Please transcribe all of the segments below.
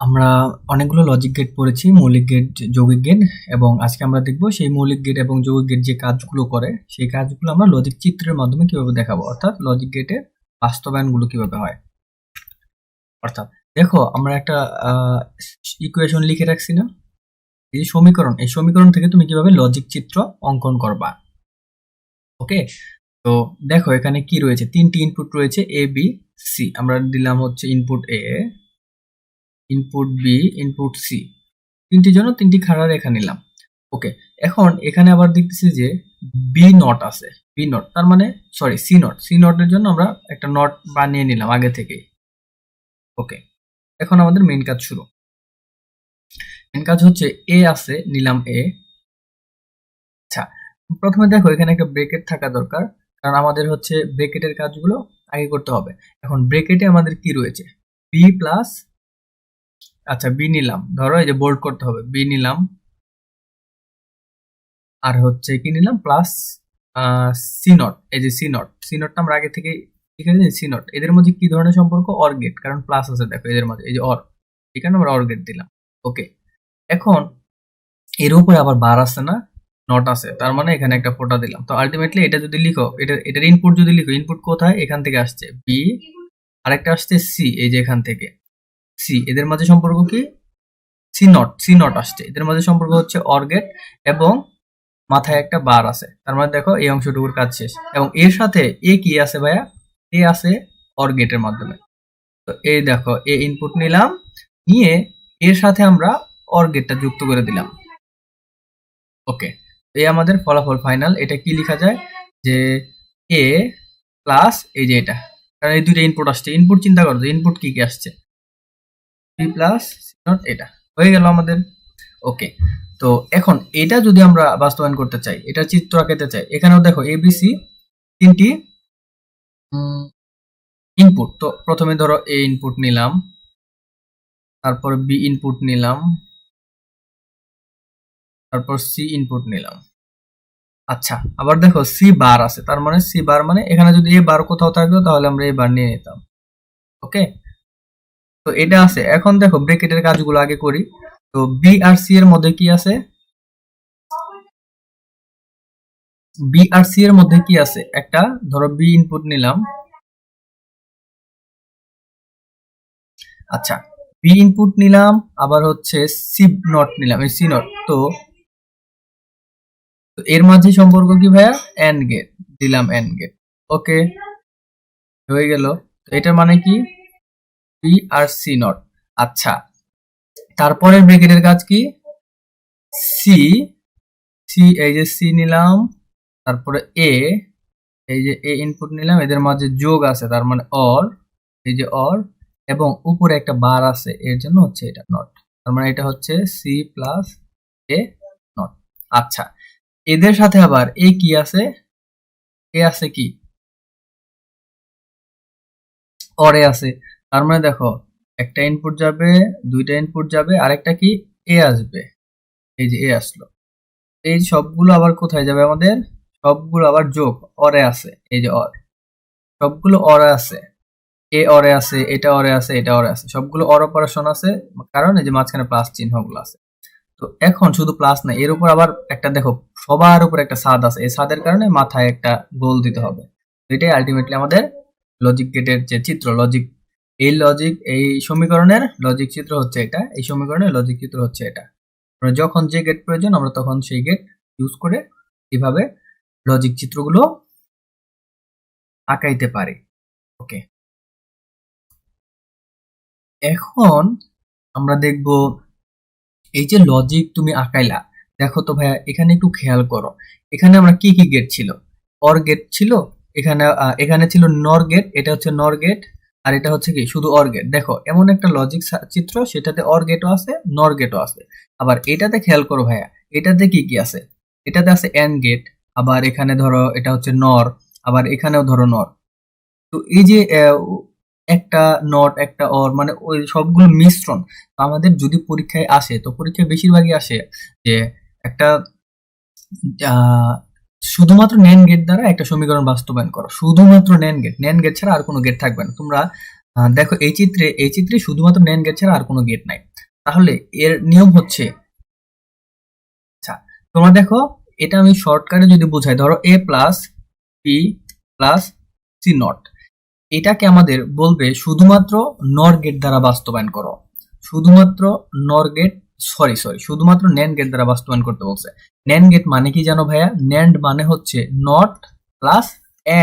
আমরা অনেকগুলো logic gate পড়েছি, মৌলিক গেট, যৌগিক গেট, এবং আজকে আমরা দেখব সেই মৌলিক গেট এবং যৌগিক গেট যে কাজগুলো করে সেই কাজগুলো আমরা লজিক চিত্রের মাধ্যমে কিভাবে দেখাবো, অর্থাৎ লজিক গেটের বাস্তবায়নগুলো কিভাবে হয়। অর্থাৎ দেখো, আমরা একটা ইকুয়েশন লিখে রাখছি না, এই সমীকরণ, এই সমীকরণ থেকে তুমি কিভাবে লজিক চিত্র অঙ্কন করবা। ওকে, তো দেখো এখানে কি রয়েছে, তিনটি ইনপুট রয়েছে এ বি সি। আমরা দিলাম হচ্ছে ইনপুট এ, ইনপুট বি, ইনপুট সি, তিনটির জন্য তিনটি খাড়া রেখা নিলাম। ওকে, এখন এখানে আবার দেখতেছি যে বি নট আছে, বি নট তার মানে সরি সি নট, সি নটের জন্য আমরা একটা নট বানিয়ে নিলাম আগে থেকেই। ওকে, এখন আমাদের মেইন কাজ শুরু। মেইন কাজ হচ্ছে এ আছে, নিলাম এ। আচ্ছা, প্রথমে দেখো এখানে একটা ব্রেকেট থাকা দরকার, কারণ আমাদের হচ্ছে ব্রেকেটের কাজগুলো আগে করতে হবে। এখন ব্রেকেটে আমাদের কি রয়েছে, বি প্লাস, আচ্ছা বি নিলাম, ধরো এই যে বোল্ড করতে হবে, বি নিলাম, আর হচ্ছে কি নিলাম প্লাস সি নট। এই যে সি নট, সি নটটা আমরা আগে থেকে এখানে সি নট, এদের মধ্যে কি ধরনের সম্পর্ক, অর গেট, কারণ প্লাস আছে দেখো এদের মধ্যে, এই যে অর, এখানে আমরা অর গেট দিলাম। ওকে, এখন এর উপরে আবার বার আছে না, নট আছে, তার মানে এখানে একটা ফোঁটা দিলাম। তো আলটিমেটলি এটা যদি লিখো, এটার ইনপুট যদি লিখো, ইনপুট কোথায়, এখান থেকে আসছে বি, আরেকটা আসছে সি, এই যে এখান থেকে সি, এদের মাঝে সম্পর্ক কি, সি নট, সি নট আসছে, এদের মাঝে সম্পর্ক হচ্ছে অর গেট, এবং মাথায় একটা বার আছে, তার মানে দেখো এই অংশটুকুর কাজ শেষ। এবং এর সাথে এ কি আছে ভাইয়া, এ আছে অর গেটের মাধ্যমে। তো এই দেখো এ ইনপুট নিলাম, নিয়ে এর সাথে আমরা অর গেটটা যুক্ত করে দিলাম। ওকে, এই আমাদের ফলাফল ফাইনাল। এটা কি লেখা যায় যে এ প্লাস এই যে এটা, কারণ এই দুইটা ইনপুট আসছে, ইনপুট চিন্তা করো, ইনপুট কি কি আসছে, বি প্লাস সি নট, এটা হয়ে গেল আমাদের। ওকে, তো এখন এটা যদি আমরা বাস্তবায়ন করতে চাই, এটা চিত্র আঁকাতে চাই, এখানেও দেখো এবিসি তিনটি ইনপুট। তো প্রথমে ধরো এ ইনপুট নিলাম, তারপর বি ইনপুট নিলাম, তারপর সি ইনপুট নিলাম। আচ্ছা, আবার দেখো সি বার আছে, তার মানে সি বার মানে এখানে যদি এ বার কোথাও থাকতো তাহলে আমরা এ বার নিয়ে নিতাম। ওকে, তো এটা আছে। এখন দেখো ব্রেকেটের কাজগুলো আগে করি। তো বি আর সি এর মধ্যে কি আছে, বি আর সি এর মধ্যে কি আছে, একটা ধরো বি ইনপুট নিলাম, আচ্ছা বি ইনপুট নিলাম, আবার হচ্ছে সি নট নিলাম, এই সি নট। তো এর মাঝে সম্পর্ক কি ভাইয়া, এন্ড গেট দিলাম, এন্ড গেট। ওকে, হয়ে গেল। এটার মানে কি, বি আর সি নট। আচ্ছা, তারপরের ব্রেকেটের কাজ কি, সি, সি এই যে সি নিলাম, তারপরে এ, এই যে এ ইনপুট নিলাম, এদের মাঝে যোগ আছে, তার মানে অর, এই যে অর, এবং উপরে একটা বার আছে, এর জন্য হচ্ছে এটা নট, তার মানে এটা হচ্ছে সি প্লাস এ নট। আচ্ছা, এদের সাথে আবার এ কি আছে, এ আছে কি, অরে আছে, তার মানে দেখো একটা ইনপুট যাবে, দুইটা ইনপুট যাবে, আরেকটা কি এ আসবে, এই যে এ আসলো। এই সবগুলো আবার কোথায় যাবে আমাদের, সবগুলো আবার যোগ, অরে আছে, এই যে অর, সবগুলো অরে আছে, এ অরে আছে, এটা অরে আছে, এটা অরে আছে, সবগুলো অর অপারেশন আছে, কারণ এই যে মাঝখানে প্লাস চিহ্নগুলো আছে। তো এখন শুধু প্লাস না, এর উপর আবার একটা দেখো সবার উপর একটা ছাদ আছে, এই ছাদের কারণে মাথায় একটা গোল দিতে হবে। এটাই আলটিমেটলি আমাদের লজিক গেটের যে চিত্র, লজিক, এই লজিক, এই সমীকরণের লজিক চিত্র হচ্ছে এটা, এই সমীকরণের লজিক চিত্র হচ্ছে এটা। আমরা যখন যে গেট প্রয়োজন আমরা তখন সেই গেট ইউজ করে কিভাবে লজিক চিত্রগুলো আঁকাইতে পারি। ওকে, এখন আমরা দেখব এই যে লজিক তুমি আঁকাইলা, দেখো তো ভাইয়া এখানে একটু খেয়াল করো, এখানে আমরা কি কি গেট ছিল, অর গেট ছিল, এখানে এখানে ছিল নর গেট, এটা হচ্ছে নর গেট, আর এটা হচ্ছে কি শুধু অর গেট। দেখো এমন একটা লজিক চিত্র, সেটাতে অর গেটও আছে, নর গেটও আছে। আবার এটাতে খেয়াল করো ভাইয়া, এটাতে কি কি আছে, এটাতে আছে এন্ড গেট, আবার এখানে ধরো এটা হচ্ছে নর, আবার এখানেও ধরো নর। তো এই যে একটা নট একটা অর মানে ওই সবগুলো মিশ্রণ। তো আমাদের যদি পরীক্ষায় আসে, তো পরীক্ষায় বেশিরভাগই আসে যে একটা শুধুমাত্র ন্যান্ড গেট দ্বারা একটা সমীকরণ বাস্তবায়ন করো, শুধুমাত্র ন্যান্ড গেট ছাড়া আর কোনো গেট থাকবে না। তোমরা দেখো এই চিত্রে শুধুমাত্র ন্যান্ড গেট ছাড়া আর কোনো গেট নাই। তাহলে এর নিয়ম হচ্ছে, আচ্ছা তোমরা দেখো এটা আমি শর্টকাটে যদি বোঝাই, ধরো A plus B plus C not, এটাকে আমাদের বলবে শুধুমাত্র নর গেট দ্বারা বাস্তবায়ন করো, শুধুমাত্র নর গেট, শুধুমাত্র ন্যান্ড গেট দ্বারা বাস্তবায়ন করতে বলছে। ন্যান্ড গেট মানে কি জানো ভাইয়া? ন্যান্ড মানে হচ্ছে নট প্লাস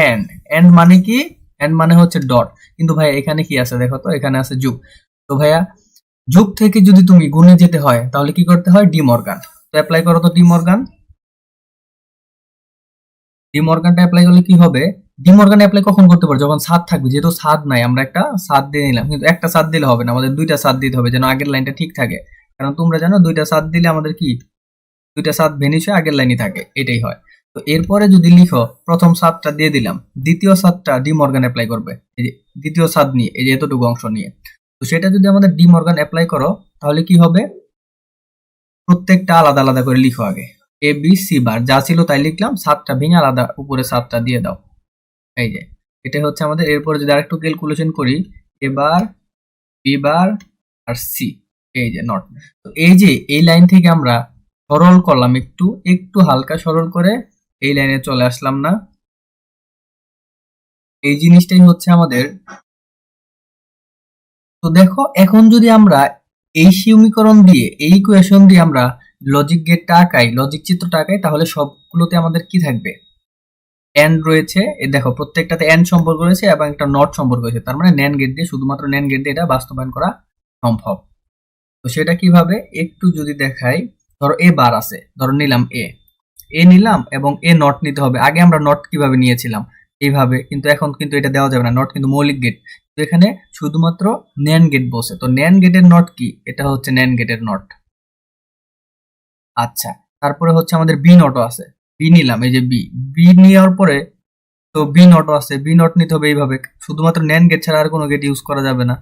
এন্ড, এন্ড মানে কি? এন্ড মানে হচ্ছে ডট। কিন্তু ভাইয়া এখানে কি আছে দেখো তো, এখানে আছে যোগ। তো ভাইয়া যোগ থেকে যদি তুমি গুণে যেতে হয় তাহলে কি করতে হয়? D Morgan. তো অ্যাপ্লাই করো তো ডি মর্গান। ডি মর্গানটা অ্যাপ্লাই করলে কি হবে? ডি মর্গান অ্যাপ্লাই কখন করতে পারো? যখন ছাদ থাকবে। যেহেতু ছাদ নাই, আমরা একটা ছাদ দিয়ে নিলাম, কিন্তু একটা ছাদ দিলে হবে না, আমাদের দুইটা ছাদ দিতে হবে যেন আগের লাইনটা ঠিক থাকে। কারণ তোমরা জানো দুইটা ছাদ দিলে আমাদের কি, দুইটা ছাদ ভেনিশ হয়ে আগের লাইনই থাকে, এটাই হয়। তো এরপরে যদি লিখো প্রথম ছাদটা দিয়ে দিলাম, দ্বিতীয় ছাদটা ডি মর্গান অ্যাপ্লাই করবে, এই যে দ্বিতীয় ছাদ নিয়ে, এই যে এতটুকু অংশ নিয়ে। তো সেটা যদি আমাদের ডি মর্গান অ্যাপ্লাই করো তাহলে কি হবে? প্রত্যেকটা আলাদা আলাদা করে লিখো আগে। এ বি সি বার যা ছিল তাই লিখলাম, সাতটা ভেঙে আলাদা উপরে সাতটা দিয়ে দাও। এই যে এটা হচ্ছে আমাদের। এরপরে যদি আরেকটু ক্যালকুলেশন করি, এ বার বি বার আর সি, এই যে নট। তো এই যে এই লাইন থেকে আমরা সরল করলাম, একটু একটু হালকা সরল করে এই লাইনে চলে আসলাম না? এই জিনিসটাই হচ্ছে আমাদের। তো দেখো এখন যদি আমরা এই সমীকরণ দিয়ে, এই ইকুয়েশন দিয়ে আমরা লজিক গেটটা আঁকাই, লজিক চিত্রটা আঁকাই, তাহলে সবগুলোতে আমাদের কি থাকবে? এন্ড রয়েছে। এই দেখো প্রত্যেকটাতে এন্ড সম্পর্ক রয়েছে এবং একটা নট সম্পর্ক রয়েছে, তার মানে ন্যান্ড গেট দিয়ে, শুধুমাত্র ন্যান্ড গেট দিয়ে এটা বাস্তবায়ন করা সম্ভব। তো সেটা কিভাবে একটু যদি দেখাই, ধরো এ বার আছে, ধরো নিলাম এ নিলাম এবং এ নট নিতে হবে। আগে আমরা নট কিভাবে নিয়েছিলাম? এইভাবে, কিন্তু এখন কিন্তু এটা দেওয়া যাবে না, নট কিন্তু মৌলিক গেট। তো এখানে শুধুমাত্র ন্যান্ড গেট বসে। তো ন্যান্ড গেটের নট কি? এটা হচ্ছে ন্যান্ড গেটের নট। আচ্ছা, তারপরে হচ্ছে আমাদের বি নটও আছে। বি নিলাম, এই যে বি, বি নেওয়ার পরে তো বি নটও আছে, বি নট নিতে হবে এইভাবে, শুধুমাত্র ন্যান্ড গেট ছাড়া আর কোনো গেট ইউজ করা যাবে না।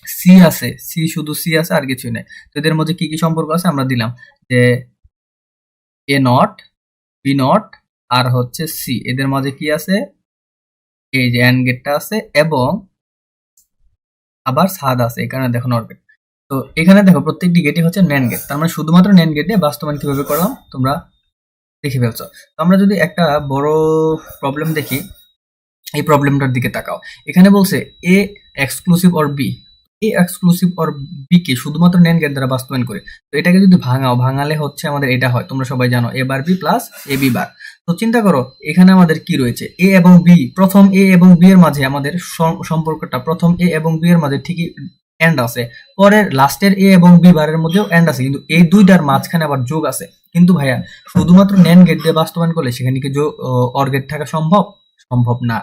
সি আছে, সি শুধু সি আছে, আর কিছুই নেই। তো এদের মধ্যে কি কি সম্পর্ক আছে আমরা দিলাম, যে এ নট, বি নট আর হচ্ছে সি, এদের মাঝে কি আছে? এই যে অ্যান্ড গেটটা আছে এবং আবার ছাদ আছে, এখানে দেখো নট গেট। তো এখানে দেখো প্রত্যেকটি গেটই হচ্ছে ন্যান্ড গেট, তার মানে শুধুমাত্র ন্যান্ড গেটে বাস্তবায়ন কিভাবে করলাম তোমরা দেখে ফেলছো। তো আমরা যদি একটা বড় প্রবলেম দেখি, এই প্রবলেমটার দিকে তাকাও। এখানে বলছে A exclusive or B, A exclusive or B কে শুধুমাত্র ন্যান্ড গেট দ্বারা বাস্তবায়ন করে। তো এটাকে যদি ভাঙাও, ভাঙালে হচ্ছে আমাদের এটা হয়, তোমরা সবাই জানো, এ বার বি প্লাস এ বি বার। তো চিন্তা করো এখানে আমাদের কি রয়েছে, এ এবং বি, প্রথম এ এবং বি এর মাঝে আমাদের সম্পর্কটা, প্রথম এ এবং বি এর মাঝে ঠিকই এন্ড আছে, পরের লাস্টের এ এবং বি বারের মধ্যেও এন্ড আছে, কিন্তু এই দুইটার মাঝখানে আবার যোগ আছে। কিন্তু ভাইয়া শুধুমাত্র ন্যান্ড গেট দিয়ে বাস্তবায়ন করলে সেখানে কি অর গেট থাকা সম্ভব? সম্ভব না।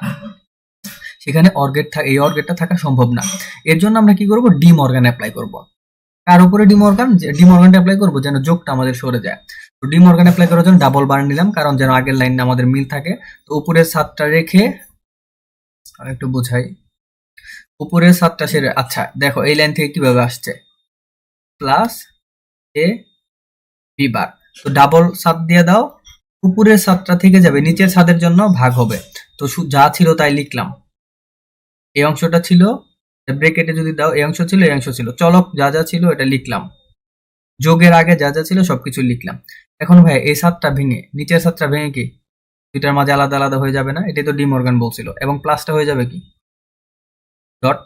সেখানে অর গেট, এই অর গেটটা থাকা সম্ভব না। এর জন্য আমরা কি করব? ডি মর্গান অ্যাপ্লাই করব। কার উপরে ডি মর্গান? ডি মর্গানটা অ্যাপ্লাই করব যেন যোগটা আমাদের সরে যায়। তো ডি মর্গান অ্যাপ্লাই করার জন্য ডাবল বার নিলাম, কারণ যেন আগের লাইনটা আমাদের মিল থাকে। তো উপরের সাতটা রেখে একটু বোঝাই, উপরের সাতটা সেরে, আচ্ছা দেখো এই লাইন থেকে কিভাবে আসছে, প্লাস এ বি বার। তো ডাবল সাত দিয়ে দাও, উপরের সাতটা থেকে যাবে, নিচের ছাদের জন্য ভাগ হবে। তো যা ছিল তাই লিখলাম, এই অংশটা ছিল, ব্রেকেটে যদি দাও এই অংশ ছিল, এই অংশ ছিল, চলক যা যা ছিল এটা লিখলাম, যোগের আগে যা যা ছিল সবকিছু লিখলাম। এখন ভাই এই সাতটা ভেঙে, নিচের সাতটা ভেঙে কি দুইটার মাঝে আলাদা আলাদা হয়ে যাবে না? এটাই তো ডি মর্গান বলছিল। এবং প্লাসটা হয়ে যাবে কি, ডট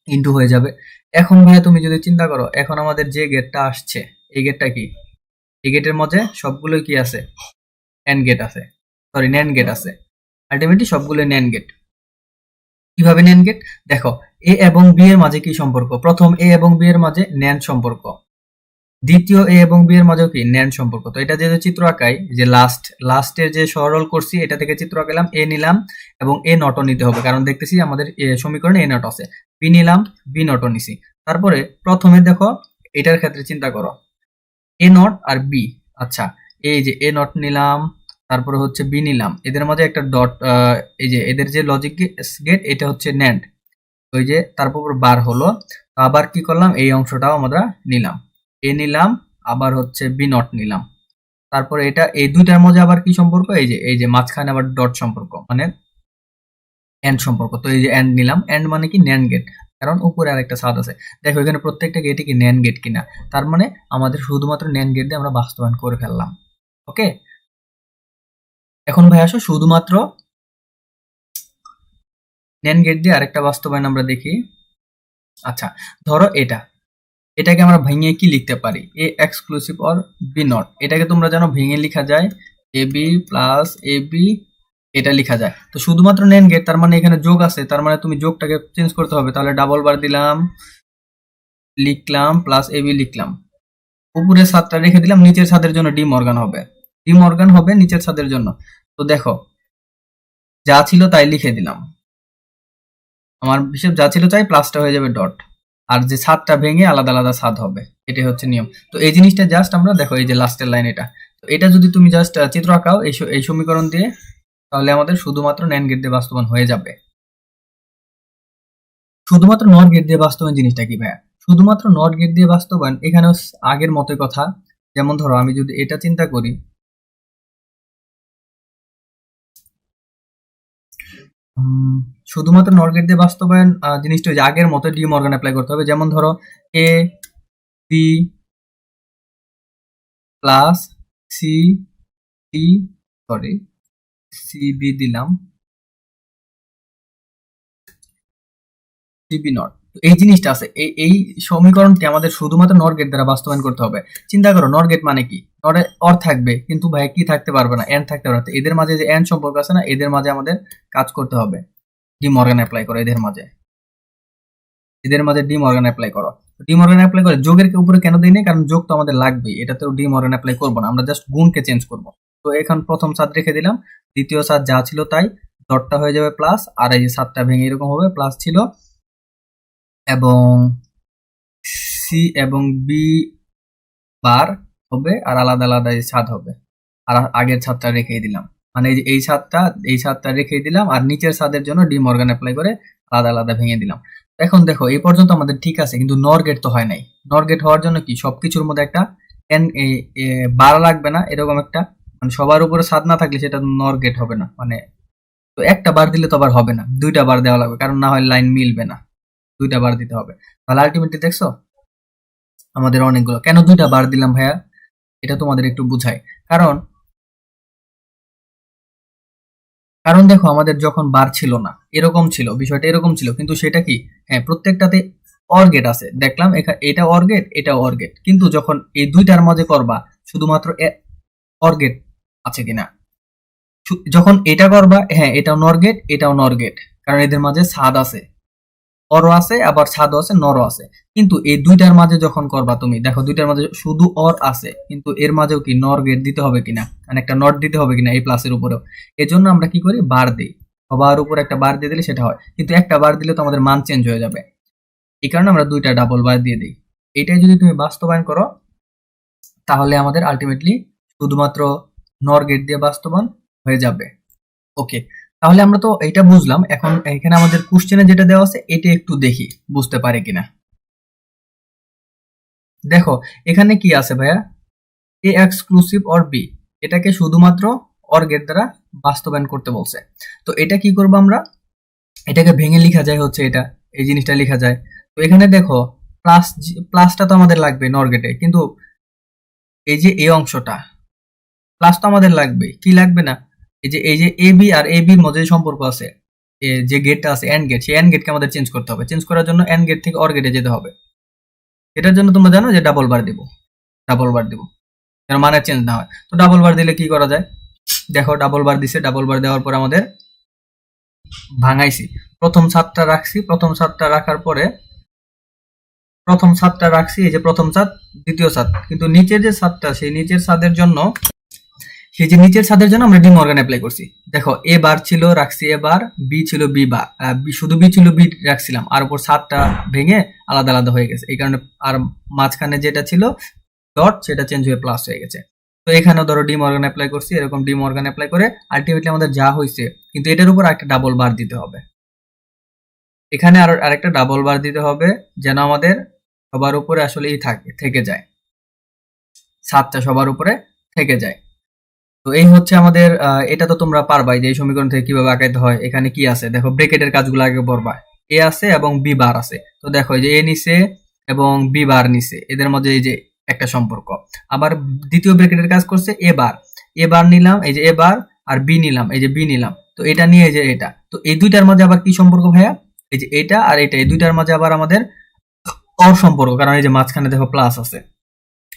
ইন্টু হয়ে যাবে। এখন ভাই তুমি যদি চিন্তা করো, এখন আমাদের যে গেটটা আসছে, এই গেটটা কি? এই গেটের মধ্যে সবগুলো কি আছে? এন্ড গেট আছে, সরি ন্যান্ড গেট আছে। আলটিমেটলি সবগুলো ন্যান্ড গেট। কিভাবে ন্যান্ড গেট? দেখো এ এবং বি এর মাঝে কি সম্পর্ক? প্রথম এ এবং বি এর মাঝে ন্যান্ড সম্পর্ক, দ্বিতীয় এ এবং বি এর মাঝেও কি ন্যান্ড সম্পর্ক। তো এটা যেহেতু চিত্র আঁকাই, যে লাস্টের যে সরল করছি এটা থেকে চিত্র আঁকালাম, এ নিলাম এবং এ নটও নিতে হবে, কারণ দেখতেছি আমাদের সমীকরণে এ নট আছে। বি নিলাম, বি নটও নিছি। তারপরে প্রথমে দেখো এটার ক্ষেত্রে চিন্তা করো, এ নট আর বি, আচ্ছা এই যে এ নট নিলাম, তারপরে হচ্ছে বি নিলাম, এদের মাঝে একটা ডট, এই যে এদের যে লজিক গেট এটা হচ্ছে ন্যান্ড, ওই যে তারপর বার হলো। আবার কি করলাম, এই অংশটাও আমরা নিলাম, এ নিলাম, আবার হচ্ছে বি নট নিলাম। তারপরে এটা এই দুইটার মধ্যে আবার কি সম্পর্ক, এই যে মাঝখানে আবার ডট সম্পর্ক, মানে এন্ড সম্পর্ক। তো এই যে এন্ড নিলাম, এন্ড মানে কি ন্যান্ড গেট। কারণ উপরে আরেকটা ছাদ আছে। দেখো এখানে প্রত্যেকটা গেটই কি ন্যান্ড গেট কিনা, তার মানে আমাদের শুধুমাত্র ন্যান্ড গেট দিয়ে আমরা বাস্তবায়ন করে ফেললাম। ওকে, এখন ভাই আসো শুধুমাত্র ন্যান্ড গেট দিয়ে আরেকটা বাস্তবায়ন আমরা দেখি। আচ্ছা, ধরো এটাকে আমরা ভেঙে কি লিখতে পারি, A exclusive or B not. এটাকে তোমরা জানো ভেঙে লেখা যায় A B plus A B, এটা লেখা যায়। তো শুধুমাত্র নেন গেট, তার মানে এখানে যোগ আছে, তার মানে তুমি যোগটাকে চেঞ্জ করতে হবে। তাহলে ডাবল বার দিলাম, লিখলাম প্লাস এ বি লিখলাম, উপরের ছাদটা রেখে দিলাম, নিচের ছাদের জন্য ডি মর্গান হবে, ডি মর্গান হবে নিচের ছাদের জন্য। তো দেখো যা ছিল তাই লিখে দিলাম, আমার হিসেব যা ছিল তাই, প্লাসটা হয়ে যাবে ডট, আর যে ছাদটা ভেঙে আলাদা আলাদা ছাদ হবে, এটাই হচ্ছে নিয়ম। তো এই জিনিসটা জাস্ট আমরা দেখো এই যে লাস্টের লাইন এটা, তো এটা যদি তুমি জাস্ট চিত্র আঁকাও এই সমীকরণ দিয়ে, তাহলে আমাদের শুধুমাত্র ন্যান্ড গেট দিয়ে বাস্তবায়ন হয়ে যাবে। শুধুমাত্র নট গেট দিয়ে বাস্তবায়ন জিনিসটা কি ভাইয়া? শুধুমাত্র নট গেট দিয়ে বাস্তবায়ন এখানেও আগের মতোই কথা। যেমন ধরো আমি যদি এটা চিন্তা করি, শুধুমাত্র নট গেট দিয়ে বাস্তবায়ন জিনিসটা ওই যে আগের মতো ডি মর্গান অ্যাপ্লাই করতে হবে। যেমন ধরো A B plus C D, sorry C B দিলাম, সিবি নট। এই জিনিসটা আছে, এই সমীকরণটি আমাদের শুধুমাত্র নট গেট দ্বারা বাস্তবায়ন করতে হবে। চিন্তা করো নট গেট মানে কি, নটে অর থাকবে কিন্তু ভাই কি থাকতে পারবে না, এন থাকতে পারবে না। এদের মাঝে যে এন সম্পর্ক আছে না, এদের মাঝে আমাদের কাজ করতে হবে, ডি মর্গান অ্যাপ্লাই করো এদের মাঝে ডি মর্গান অ্যাপ্লাই করো। ডি মর্গান অ্যাপ্লাই করে যোগের উপরে কেন দিই না, কারণ যোগ তো আমাদের লাগবেই, এটাতেও ডি মর্গান অ্যাপ্লাই করবো না, আমরা জাস্ট গুণকে চেঞ্জ করবো। তো এখন প্রথম ছাদ রেখে দিলাম, দ্বিতীয় ছাদ যা ছিল তাই, ডটটা হয়ে যাবে প্লাস, আর এই যে ছাদটা ভেঙে এরকম হবে, প্লাস ছিল, এবং সি এবং বি বার হবে, আর আলাদা আলাদা ছাদ হবে, আর আগের ছাদটা রেখে দিলাম, মানে এই ছাদটা রেখে দিলাম, আর নিচের ছাদের জন্য ডি মর্গান অ্যাপ্লাই করে আলাদা আলাদা ভেঙে দিলাম। এখন দেখো এই পর্যন্ত আমাদের ঠিক আছে, কিন্তু নর গেট তো হয় নাই। নর গেট হওয়ার জন্য কি সবকিছুর মধ্যে একটা এন বার লাগবে না, এরকম একটা, মানে সবার উপরে ছাদ না থাকলে সেটা নর গেট হবে না। মানে তো একটা বার দিলে তো আবার হবে না, দুইটা বার দেওয়া লাগবে, কারণ না হয় লাইন মিলবে না, দুইটা বার দিতে হবে। তাহলে আলটিমেটলি দেখছো আমাদের অনেকগুলো, কেন দুইটা বার দিলাম ভাইয়া, এটা তোমাদের একটু বুঝাই। কারণ কারণ দেখো আমাদের যখন বার ছিল না, এরকম ছিল বিষয়টা, এরকম ছিল, কিন্তু সেটা কি, হ্যাঁ প্রত্যেকটাতে অর গেট আছে, দেখলাম এটা অর গেট, এটা অর গেট, কিন্তু যখন এই দুইটার মাঝে করবা শুধুমাত্র অর গেট আছে কিনা, যখন এটা করবা হ্যাঁ এটাও নর গেট, এটাও নর গেট, কারণ এদের মাঝে ছাদ আছে, অরও আছে আবার ছাদও আছে, নরও আছে। কিন্তু এই দুইটার মাঝে যখন করবা তুমি দেখো দুইটার মাঝে শুধু অর আছে, কিন্তু এর মাঝেও কি নর গেট দিতে হবে কিনা, মানে একটা নট দিতে হবে কিনা এই প্লাসের উপরেও। এজন্য আমরা কি করি, বার দিই, সবার উপর একটা বার দিয়ে দিলে সেটা হয়, কিন্তু একটা বার দিলে তো আমাদের মান চেঞ্জ হয়ে যাবে, এই কারণে আমরা দুইটা ডাবল বার দিয়ে দিই। এটাই যদি তুমি বাস্তবায়ন করো, তাহলে আমাদের আলটিমেটলি শুধুমাত্র নর গেট দিয়ে বাস্তবায়ন হয়ে যাবে। ওকে, তাহলে আমরা তো এটা বুঝলাম। এখন এখানে আমাদের কোশ্চেনে যেটা দেওয়া আছে এটা একটু দেখি বুঝতে পারে কিনা। দেখো এখানে কি আছে ভাইয়া, এ এক্সক্লুসিভ অর বি, এটাকে শুধুমাত্র অর গেট দ্বারা বাস্তবায়ন করতে বলছে। তো এটা কি করবো আমরা, এটাকে ভেঙে লেখা যায় হচ্ছে এটা, এই জিনিসটা লেখা যায়। তো এখানে দেখো প্লাসটা তো আমাদের লাগবে নর গেটে, কিন্তু এই যে এই অংশটা প্লাস তো আমাদের লাগবে, কি লাগবে না, এই যে এ বি আর এ বির মধ্যে সম্পর্ক আছে, যে গেটটা আছে এন্ড গেট, সেই এন্ড গেটকে আমাদের চেঞ্জ করতে হবে। চেঞ্জ করার জন্য এন্ড গেট থেকে অর গেটে যেতে হবে। এটার জন্য তোমরা জানো যে ডাবল বার দিব যেন মানে চেঞ্জ না হয়। তো ডাবল বার দিলে কি করা যায়, দেখো ডাবল বার দিছে, ডাবল বার দেওয়ার পর আমাদের ভাঙাইছি, প্রথম ছাদটা রাখছি, প্রথম ছাদটা রাখার পরে প্রথম ছাদটা রাখছি, এই যে প্রথম ছাদ দ্বিতীয় ছাদ, কিন্তু নিচের যে ছাদটা সেই নিচের ছাদের জন্য আমরা ডি মর্গান অ্যাপ্লাই করছি। দেখো এ বার ছিল রাখছি এ বার, বি ছিল বি বার, শুধু বি ছিল বি রাখছিলাম, আর উপর ছাদটা ভেঙে আলাদা আলাদা হয়ে গেছে, এই কারণে আর মাঝখানে যেটা ছিল ডট সেটা চেঞ্জ হয়ে প্লাস হয়ে গেছে। তো এখানেও ধরো ডি মর্গান অ্যাপ্লাই করছি, এরকম ডি মর্গান অ্যাপ্লাই করে আলটিমেটলি আমাদের যা হয়েছে, কিন্তু এটার উপর একটা ডাবল বার দিতে হবে, এখানে আরেকটা ডাবল বার দিতে হবে, যেন আমাদের সবার উপরে আসলে থেকে যায়, ছাদটা সবার উপরে থেকে যায়। তো এই হচ্ছে আমাদের এটা তো তোমরা পারবাই যে এই সমীকরণ থেকে কিভাবে আঁকাইতে হয়। এখানে কি আছে দেখো, ব্রেকেটের কাজগুলো আগে পড়বা, এ আছে এবং বি বার আছে। তো দেখো এই যে এ নিচে এবং বি বার নিচে, এদের মধ্যে এই যে একটা সম্পর্ক। আবার দ্বিতীয় ব্র্যাকেটের কাজ করছে এ বার নিলাম, এই যে এ বার, আর বি নিলাম, এই যে বি নিলাম। তো এটা নিয়ে এই যে এটা, তো এই দুইটার মাঝে আবার কি সম্পর্ক ভাইয়া? এই যে এটা আর এটা, এই দুইটার মাঝে আবার আমাদের অর সম্পর্ক, কারণ এই যে মাঝখানে দেখো প্লাস আছে।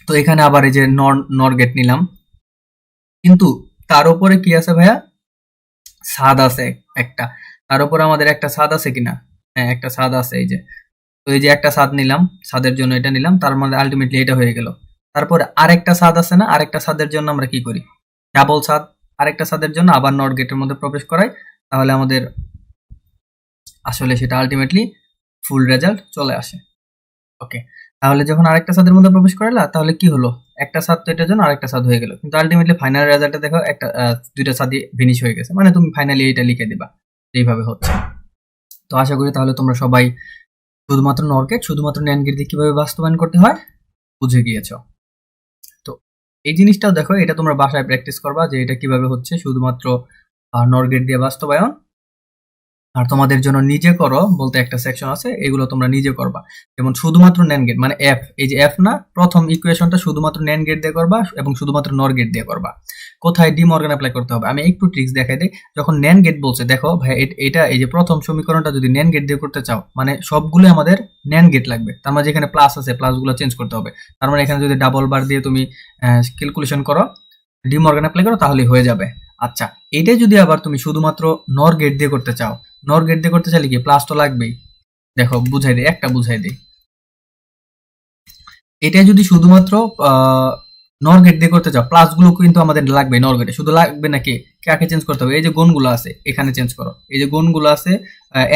তো এখানে আবার এই যে নর গেট নিলাম, কিন্তু তার উপরে কি আছে ভাইয়া? ছাদ আছে একটা। তার উপরে আমাদের একটা ছাদ আছে কিনা? হ্যাঁ, একটা ছাদ আছে এই যে। তো এই যে একটা ছাদ নিলাম, ছাদের জন্য এটা নিলাম, তার মানে আলটিমেটলি এটা হয়ে গেল। তারপরে আরেকটা ছাদ আছে না, আরেকটা ছাদের জন্য আমরা কি করি? ডাবল ছাদ। আরেকটা ছাদের জন্য আবার নট গেটের মধ্যে প্রবেশ করাই, তাহলে আমাদের আসলে সেটা আলটিমেটলি ফুল রেজাল্ট চলে আসে। ওকে, তাহলে যখন আরেকটা ছাদের মধ্যে প্রবেশ করালা, তাহলে কি হলো? একটা ছাদ তো এটার জন্য আরেকটা ছাদ হয়ে গেল, কিন্তু আলটিমেটলি ফাইনাল রেজাল্টে দেখো একটা দুইটা ছাদই ফিনিশ হয়ে গেছে, মানে তুমি ফাইনালি এটা লিখে দিবা। এইভাবে হচ্ছে। তো আশা করি তাহলে তোমরা সবাই শুধুমাত্র নর গেট, শুধুমাত্র ন্যান্ড গেট দিয়ে কিভাবে বাস্তবায়ন করতে হয় বুঝে গিয়েছো। তো এই জিনিসটাও দেখো, এটা তোমরা বাসায় প্র্যাকটিস করবা যে এটা কিভাবে হচ্ছে শুধুমাত্র নর গেট দিয়ে বাস্তবায়ন। আর তোমাদের জন্য নিজে করো বলতে একটা সেকশন আছে, এগুলো তোমরা নিজে করবা। যেমন শুধুমাত্র ন্যান্ড গেট মানে এফ, এই যে এফ না, প্রথম ইকুয়েশনটা শুধুমাত্র ন্যান্ড গেট দিয়ে করবা এবং শুধুমাত্র নর গেট দিয়ে করবা। কোথায় ডি মর্গান অ্যাপ্লাই করতে হবে আমি একটু ট্রিক্স দেখাই দিই। যখন ন্যান্ড গেট বলছে, দেখো ভাই এটা এই যে প্রথম সমীকরণটা যদি ন্যান্ড গেট দিয়ে করতে চাও, মানে সবগুলো আমাদের ন্যান্ড গেট লাগবে। তার মানে যেখানে প্লাস আছে প্লাসগুলো চেঞ্জ করতে হবে। তার মানে এখানে যদি ডাবল বার দিয়ে তুমি ক্যালকুলেশন করো, ডি মর্গান অ্যাপ্লাই করো, তাহলেই হয়ে যাবে। আচ্ছা, এটাই যদি আবার তুমি শুধুমাত্র নর গেট দিয়ে করতে চাও, নর গেট দিয়ে করতে চাইলে কি প্লাস তো লাগবেই। দেখো বুঝাই দিই, একটা বুঝাই দিই। এটা যদি শুধুমাত্র নর গেট দিয়ে করতে চাও, প্লাস গুলো কিন্তু আমাদের লাগবে নর গেটে। শুধু লাগবে নাকি, কাকে চেঞ্জ করতে হবে? এই যে গুণগুলো আছে এখানে চেঞ্জ করো, এই যে গুণগুলো আছে,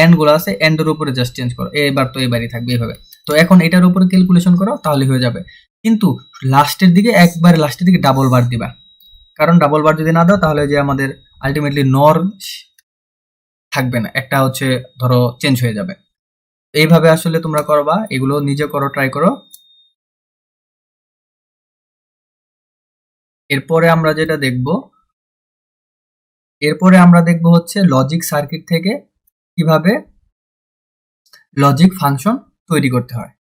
এন্ড গুলো আছে, এন্ড এর উপরে জাস্ট চেঞ্জ করো। এবার তো এবারই থাকবে এইভাবে। তো এখন এটার উপরে ক্যালকুলেশন করো, তাহলে হয়ে যাবে। কিন্তু লাস্টের দিকে, একবার লাস্টের দিকে ডাবল বার দিবা, কারণ ডাবল বার যদি না দাও তাহলে যে আমাদের আলটিমেটলি নর থাকবে না, একটা হচ্ছে ধরো চেঞ্জ হয়ে যাবে। এইভাবে আসলে তোমরা করবা, এগুলো নিজে করো, ট্রাই করো। এরপরে আমরা যেটা দেখব, এরপরে আমরা দেখব হচ্ছে লজিক সার্কিট থেকে কিভাবে লজিক ফাংশন তৈরি করতে হয়।